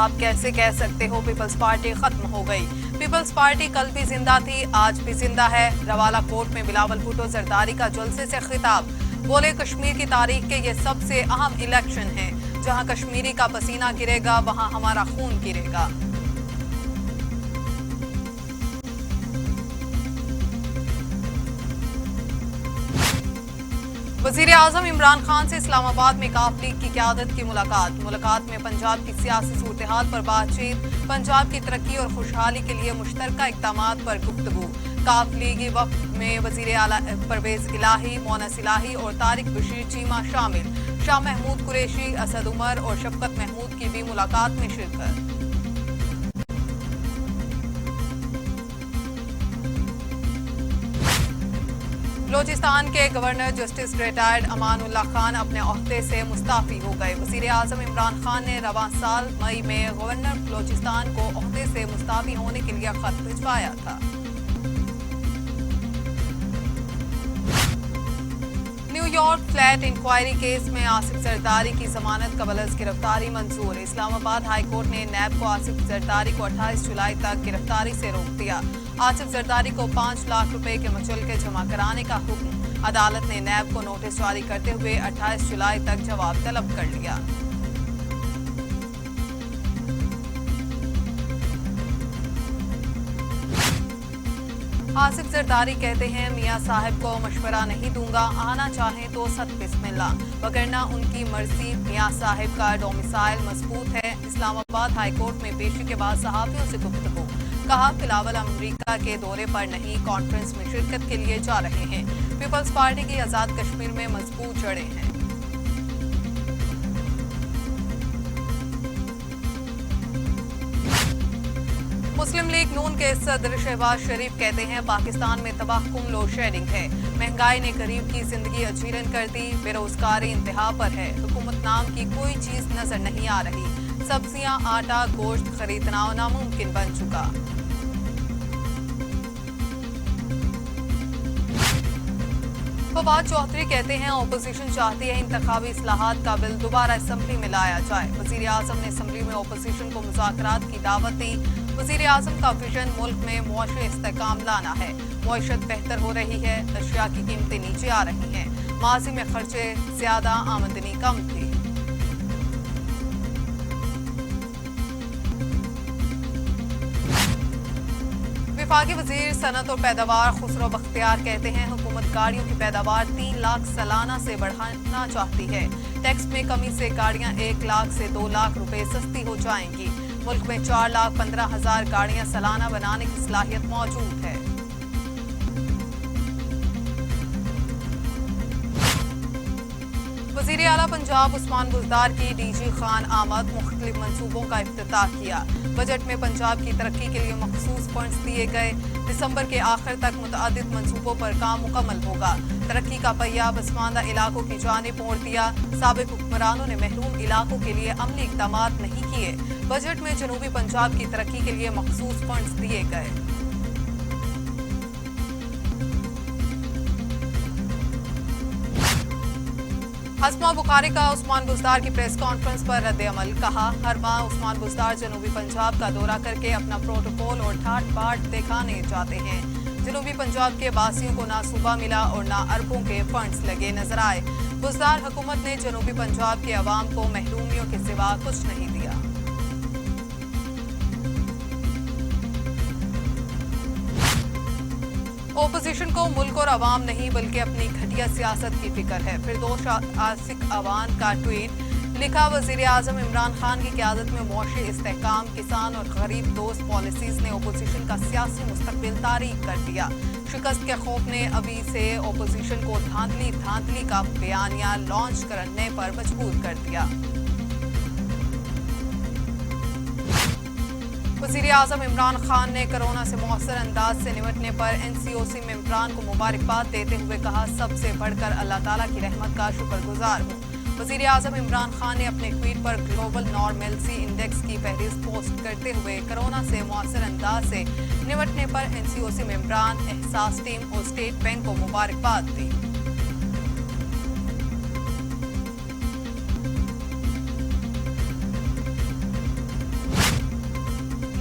आप कैसे कह सकते हो पीपल्स पार्टी खत्म हो गई। पीपल्स पार्टी कल भी जिंदा थी, आज भी जिंदा है। रवाला कोर्ट में बिलावल भुट्टो जरदारी का जलसे से खिताब, बोले कश्मीर की तारीख के ये सबसे अहम इलेक्शन है। जहां कश्मीरी का पसीना गिरेगा वहां हमारा खून गिरेगा। वजीर आजम इमरान खान से इस्लामाबाद में काफ लीग की क़यादत की मुलाकात में पंजाब की सियासी सूरत-ए-हाल पर बातचीत, पंजाब की तरक्की और खुशहाली के लिए मुश्तरका इक़दामात पर गुफ्तगू। काफ लीगी वफ़द में वजीर आला परवेज इलाही, मोनस इलाही और तारिक बशीर चीमा शामिल। शाह महमूद कुरैशी, असद उमर और शफकत महमूद की भी मुलाकात में शिरकत। बलोचिस्तान के governor justice retired Amanullah Khan अपने ओहदे से मुस्ताफी हो गए। वजीर आजम इमरान खान ने रवां साल मई में गवर्नर बलोचिस्तान को ओहदे से मुस्ताफी होने के लिए खत भिजवाया था। न्यूयॉर्क फ्लैट इंक्वायरी केस में आसिफ जरदारी की जमानत कबल गिरफ्तारी मंजूर। इस्लामाबाद हाई कोर्ट ने नैब को आसिफ जरदारी को 28 जुलाई तक गिरफ्तारी से रोक दिया। आसिफ जरदारी को 5 लाख रुपए के मुचलके जमा कराने का हुक्म। अदालत ने नैब को नोटिस जारी करते हुए 28 जुलाई तक जवाब तलब कर लिया। आसिफ जरदारी कहते हैं मियां साहब को मशवरा नहीं दूंगा, आना चाहें तो सत बिस्मिल्लाह, वगरना उनकी मर्जी। मियां साहब का डोमिसाइल मजबूत है। इस्लामाबाद हाई कोर्ट में पेशी के बाद सहाफियों से गुफ्तगू, कहा बिलावल अमेरिका के दौरे पर नहीं कॉन्फ्रेंस में शिरकत के लिए जा रहे हैं। पीपल्स पार्टी की आजाद कश्मीर में मजबूत जड़ें हैं। मुस्लिम लीग नून के सदर शहबाज शरीफ कहते हैं पाकिस्तान में तबाहकुन लोड शेडिंग है। महंगाई ने गरीब की जिंदगी अजीरन कर दी, बेरोजगारी इंतहा पर है। हुकूमत नाम की कोई चीज नजर नहीं आ रही। सब्जियां, आटा, गोश्त खरीदना नामुमकिन बन चुका। फवाद चौधरी कहते हैं ओपोजिशन चाहती है इंतखाबी इस्लाहात का बिल दोबारा असम्बली में लाया जाए। वजीर आजम ने असम्बली में ओपोजिशन को मुज़ाकरात की दावत दी। वजीर आजम का विजन मुल्क में मुआशी इस्तेहकाम लाना है। मुआशत बेहतर हो रही है, अशिया की कीमतें नीचे आ रही हैं। माजी में खर्चे ज्यादा, आमदनी कम थी। वफाकी वजीर सनत और पैदावार खुसरो बख्तियार कहते हैं हुकूमत गाड़ियों की पैदावार 3 लाख सालाना से बढ़ाना चाहती है। टैक्स में कमी से गाड़ियां 1 लाख से 2 लाख रुपए सस्ती हो जाएंगी। मुल्क में 4,15,000 गाड़ियां सालाना बनाने की सलाहियत मौजूद है। वजीर आला पंजाब उस्मान बुज़दार की डीजी खान आमद, मुख्तलिफ मनसूबों का इफ्तिताह किया। बजट में पंजाब की तरक्की के लिए मखसूस फंड्स दिए गए। दिसंबर के आखिर तक मुतअद्दिद मनसूबों पर काम मुकम्मल होगा। तरक्की का पहिया पसमानदा इलाकों की जानिब मोड़ दिया। साबिक हुक्मरानों ने महरूम इलाकों के लिए अमली इक़दामात नहीं किए। बजट में जनूबी पंजाब की तरक्की के लिए मखसूस फंड्स दिए गए। हस्मा बुखारी का उस्मान बुज़दार की प्रेस कॉन्फ्रेंस पर रद्द-ए-अमल, कहा हर माह उस्मान बुज़दार जनूबी पंजाब का दौरा करके अपना प्रोटोकॉल और ठाट बाट दिखाने जाते हैं। जनूबी पंजाब के वासियों को ना सूबा मिला और ना अरबों के फंड्स लगे नजर आए। बुज़दार हुकूमत ने जनूबी पंजाब के अवाम को महरूमियों के सिवा कुछ नहीं दिया। ओपोजिशन को मुल्क और अवाम नहीं बल्कि अपनी घटिया सियासत की फिक्र है। फिरदौस आसिक अवान का ट्वीट, लिखा वजीर आजम इमरान खान की क़यादत में मुआशी इस्तेहकाम, किसान और गरीब दोस्त पॉलिसीज ने ओपोजिशन का सियासी मुस्तकबिल तारीक कर दिया। शिकस्त के खौफ ने अभी से ओपोजिशन को धांधली का बयानिया लॉन्च करने पर मजबूर कर दिया। वज़ीर आज़म इमरान खान ने कोरोना से मौसर अंदाज से निपटने पर NCOC में इमरान को मुबारकबाद देते हुए कहा सबसे बढ़कर अल्लाह ताला की रहमत का शुक्रगुजार हूँ। वज़ीर आज़म इमरान खान ने अपने ट्वीट पर ग्लोबल नॉर्मेल्सी इंडेक्स की फहरिस्त पोस्ट करते हुए कोरोना से मौसर अंदाज से निपटने पर NCOC में इमरान, एहसास टीम और स्टेट बैंक को मुबारकबाद दी।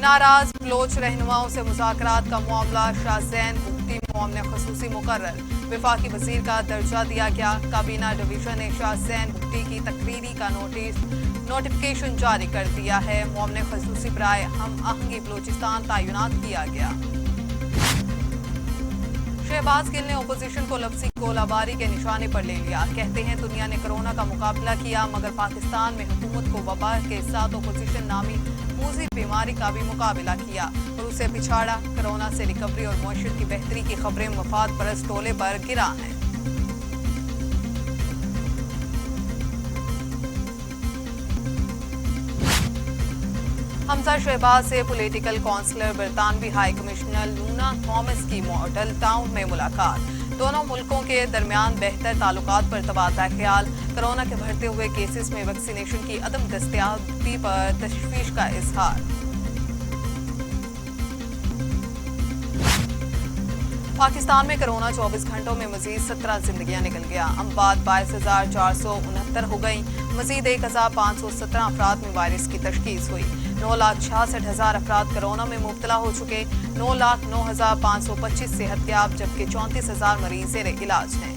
नाराज बलोच रहनुमाओं से मुज़ाकरात का मामला शाहज़ैन भुट्टी मामले खसूसी मुकर्रर। वफाकी वजीर का दर्जा दिया गया। काबीना डिवीजन ने शाहज़ैन भुट्टी की तकरीरी का नोटिफिकेशन जारी कर दिया है। मामले खसूसी बराए हम आहंगी बलोचिस्तान तैनात किया गया। शहबाज गिल ने अपोजिशन को लफ्ज़ी गोलाबारी के निशाने पर ले लिया। कहते हैं दुनिया ने कोरोना का मुकाबला किया मगर पाकिस्तान में हुकूमत को वबा के साथ अपोजिशन नामी मूजी बीमारी का भी मुकाबला किया और उसे पिछाड़ा। कोरोना से रिकवरी और मुआशरत की बेहतरी की खबरें मफाद परस्त टोले पर गिरा हैं। हमजा शहबाज से पॉलिटिकल काउंसलर बरतानवी हाई कमिश्नर लूना थॉमस की मॉडल टाउन में मुलाकात। दोनों मुल्कों के दरमियान बेहतर ताल्लुकात पर तबादला ख्याल। कोरोना के बढ़ते हुए केसेस में वैक्सीनेशन की अदम दस्तयाबी पर तशवीश का इजहार। पाकिस्तान में कोरोना 24 घंटों में मजीद 17 जिंदगियां निकल गया। अम्बाद 22,469 हो गई। मजीद 1,517 अफराद में वायरस की तशखीस हुई। 9,66,000 अफराद कोरोना में मुब्तला हो चुके। 9,09,525 सेहतयाब जबकि 34,000 मरीज ज़ेर इलाज हैं।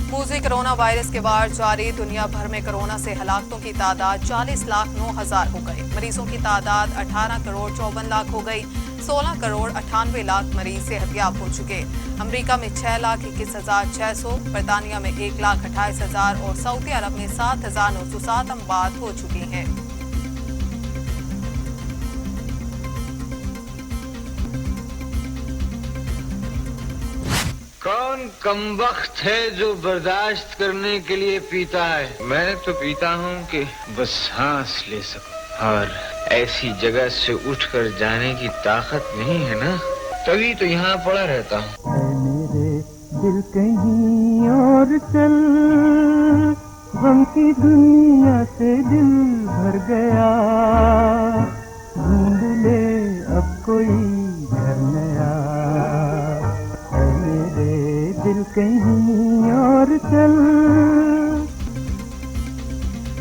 मूजी कोरोना वायरस के बाद जारी। दुनिया भर में कोरोना से हलाकतों की तादाद 40,09,000 हो गई। मरीजों की तादाद 18,54,00,000 हो गई। 16,98,00,000 मरीज सेहतयाब हो चुके। अमरीका में 6,21,600, बरतानिया में 1,28,000 और सऊदी अरब में 7,907 अमवात हो चुकी हैं। कौन कमबख्त है जो बर्दाश्त करने के लिए पीता है? मैं तो पीता हूँ कि बस सांस ले सकूं और ऐसी जगह से उठकर जाने की ताकत नहीं है ना, तभी तो यहाँ पड़ा रहता हूँ। मेरे दिल कहीं और चल, गम की दुनिया से दिल भर गया, ढूंढ ले अब कोई घर नया, मेरे दिल कहीं और चल।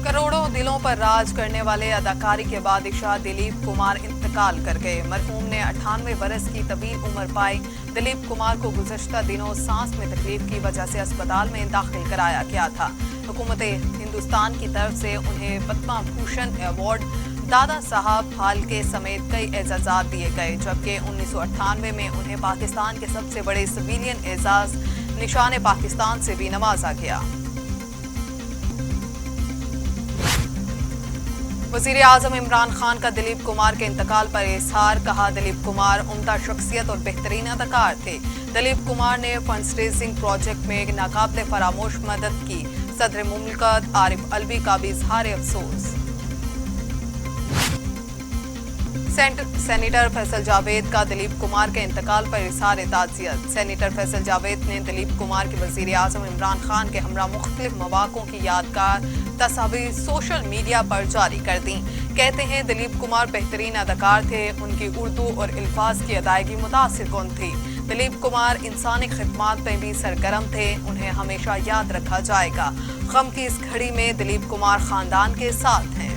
करोड़ों दिलों पर राज करने वाले अदाकारी के बादशाह दिलीप कुमार इंतकाल कर गए। मरहूम ने 98 बरस की तवील उम्र पाई। दिलीप कुमार को गुज़श्ता दिनों सांस में तकलीफ की वजह से अस्पताल में दाखिल कराया गया था। हुकूमत हिंदुस्तान की तरफ से उन्हें पद्मा भूषण अवार्ड, दादा साहब फाल्के समेत कई एजाज़ात दिए गए, जबकि 1998 में उन्हें पाकिस्तान के सबसे बड़े सिविलियन एजाज निशान पाकिस्तान से भी नवाजा गया। वज़ीर आज़म इमरान खान का दिलीप कुमार के इंतकाल पर इजहार। कहा, दिलीप कुमार उम्दा शख्सियत और बेहतरीन अदाकार थे। दिलीप कुमार ने फंड्स रेजिंग प्रोजेक्ट में नाकाबिले फरामोश मदद की। सदर मुमलिकत आरिफ अलवी का भी इजहार अफसोस। सेनेटर फैसल जावेद का दिलीप कुमार के इंतकाल पर इजहार ताज़ियत। सेनेटर फैसल जावेद ने दिलीप कुमार के वज़ीर आज़म इमरान खान के हमरा मुख्तलिफ मौक़ों की यादगार तस्वीर सोशल मीडिया पर जारी कर दी। कहते हैं दिलीप कुमार बेहतरीन अदाकार थे। उनकी उर्दू और अल्फाज की अदायगी मुतासिर कौन थी। दिलीप कुमार इंसानी खिदमात में भी सरगर्म थे। उन्हें हमेशा याद रखा जाएगा। गम की इस घड़ी में दिलीप कुमार खानदान के साथ हैं।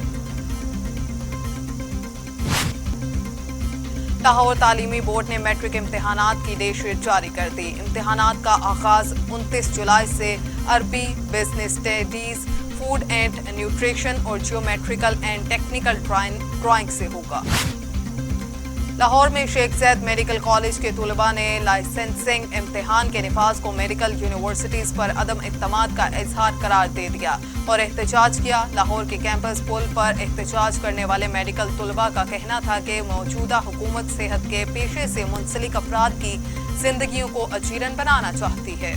लाहौर तालीमी बोर्ड ने मैट्रिक इम्तिहानात की डेटशीट जारी कर दी। इम्तिहानात का आगाज 29 जुलाई से अरबी, business studies, food and nutrition और जियोमेट्रिकल एंड टेक्निकल ड्राइंग से होगा। लाहौर में शेख ज़ैद मेडिकल कॉलेज के तुलबा ने लाइसेंसिंग इम्तिहान के निफाज को मेडिकल यूनिवर्सिटीज़ पर अदम इत्तमाद का इजहार करार दे दिया और एहतजाज किया। लाहौर के कैंपस पुल पर एहतजाज करने वाले मेडिकल तुलबा का कहना था कि मौजूदा हुकूमत सेहत के पेशे से मुंसलिक अफराद की जिंदगियों को अजीरन बनाना चाहती है।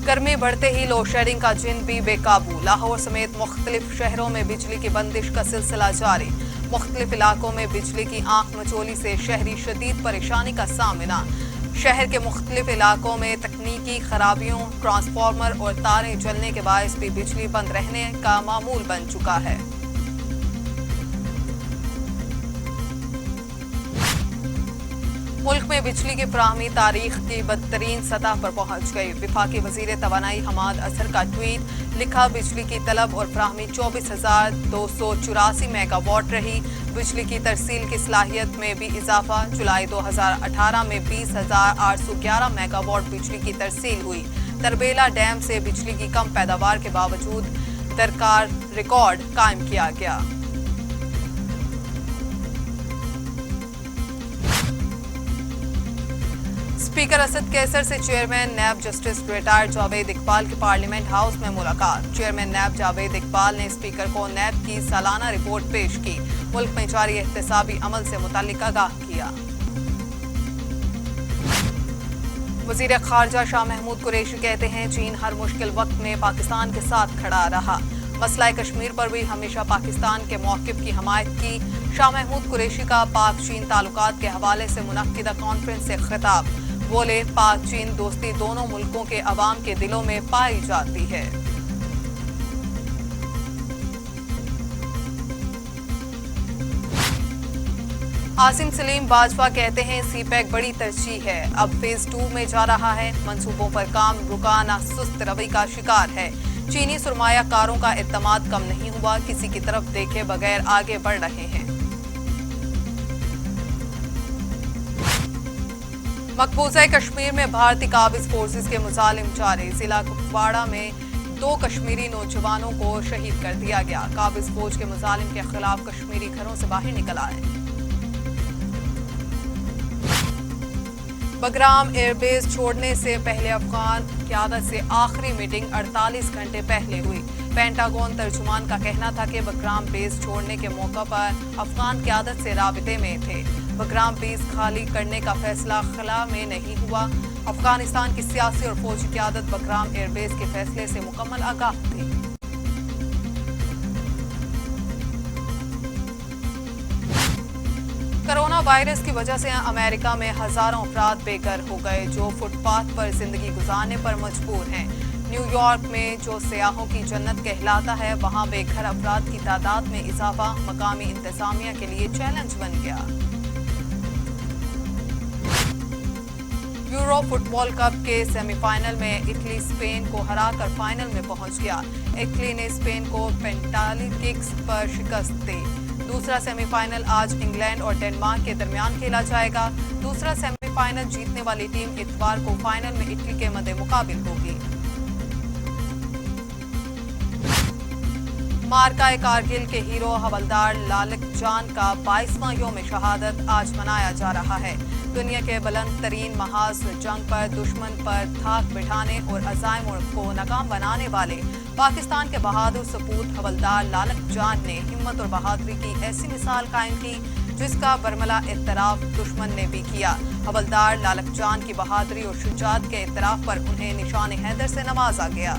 गर्मी बढ़ते ही लोड शेडिंग का जिन भी बेकाबू। लाहौर समेत मुख्तलिफ शहरों में बिजली की बंदिश का सिलसिला जारी। मुख्तलिफ इलाकों में बिजली की आंख मचोली से शहरी शदीद परेशानी का सामना। शहर के मुख्तलिफ इलाकों में तकनीकी खराबियों, ट्रांसफार्मर और तारें जलने के बायस भी बिजली बंद रहने का मामूल बन चुका है। मुल्क में बिजली की फराहमी तारीख की बदतरीन सतह पर पहुंच गई। वफाकी वजीर तवानाई हमाद असर का ट्वीट लिखा, बिजली की तलब और फराहमी 24,284 मेगावाट रही। बिजली की तरसील की सलाहियत में भी इजाफा। जुलाई 2018 में 20,811 मेगावाट बिजली की तरसील हुई। तरबेला डैम से बिजली की कम पैदावार के बावजूद दरकार रिकॉर्ड कायम किया गया। स्पीकर असद कैसर से chairman NAB justice retired Javed Iqbal की पार्लियामेंट हाउस में मुलाकात। चेयरमैन नैब जावेद इकबाल ने स्पीकर को नैब की सालाना रिपोर्ट पेश की। मुल्क में जारी एहतसाबी अमल से मुताल्लिक आगाह किया। वजीर खारजा शाह महमूद कुरैशी कहते हैं, चीन हर मुश्किल वक्त में पाकिस्तान के साथ खड़ा रहा। मसला कश्मीर पर भी हमेशा पाकिस्तान के मौक़िफ़ की हमायत की। शाह महमूद कुरैशी का पाक चीन ताल्लुकात के हवाले से मुनक्किदा कॉन्फ्रेंस से खिताब। बोले, पाक चीन दोस्ती दोनों मुल्कों के अवाम के दिलों में पाई जाती है। आसिम सलीम बाजवा कहते हैं, सीपैक बड़ी तरजीह है, अब फेज 2 में जा रहा है। मंसूबों पर काम रुकाना सुस्त रवै का शिकार है। चीनी सुरमायाकारों का एतमाद कम नहीं हुआ, किसी की तरफ देखे बगैर आगे बढ़ रहे हैं। मकबूजा कश्मीर में भारतीय काबिज फोर्सेस के मुजालिम जारी। जिला कुपवाड़ा में 2 कश्मीरी नौजवानों को शहीद कर दिया गया। काबिज फौज के मुजालिम के खिलाफ कश्मीरी घरों से बाहर निकल आए। बगराम एयरबेस छोड़ने से पहले अफगान क़यादत से आखिरी मीटिंग 48 घंटे पहले हुई। पेंटागन तर्जुमान का कहना था कि बगराम बेस छोड़ने के मौका पर अफगान क़यादत से राबिते में थे। बगराम बेस खाली करने का फैसला खला में नहीं हुआ। अफगानिस्तान की सियासी और फौजी क़यादत बगराम एयरबेस के फैसले से मुकम्मल आगाह थी। कोरोना वायरस की वजह से अमेरिका में हजारों अफराद बेघर हो गए, जो फुटपाथ पर जिंदगी गुजारने पर मजबूर हैं। न्यूयॉर्क में जो सयाहों की जन्नत कहलाता है, वहां बेघर अफराद की तादाद में इजाफा मकामी इंतजामिया के लिए चैलेंज बन गया। यूरो फुटबॉल कप के सेमीफाइनल में इटली स्पेन को हराकर फाइनल में पहुंच गया। इटली ने स्पेन को पेनल्टी किक्स पर शिकस्त दी। दूसरा सेमीफाइनल आज इंग्लैंड और डेनमार्क के दरमियान खेला जाएगा। दूसरा सेमीफाइनल जीतने वाली टीम इतवार को फाइनल में इटली के मद्दे मुकाबिल होगी। मार्का कारगिल के हीरो हवलदार लालक जान का 22वां यौम शहादत आज मनाया जा रहा है। दुनिया के बुलंद तरीन महाज जंग पर दुश्मन पर धाक बिठाने और अज़ाइम को नाकाम बनाने वाले पाकिस्तान के बहादुर सपूत हवलदार लालक जान ने हिम्मत और बहादुरी की ऐसी मिसाल कायम की, जिसका बरमला इत्तराफ दुश्मन ने भी किया। हवलदार लालक जान की बहादुरी और शुजाअत के इत्तराफ पर उन्हें निशान हैदर से नवाजा गया।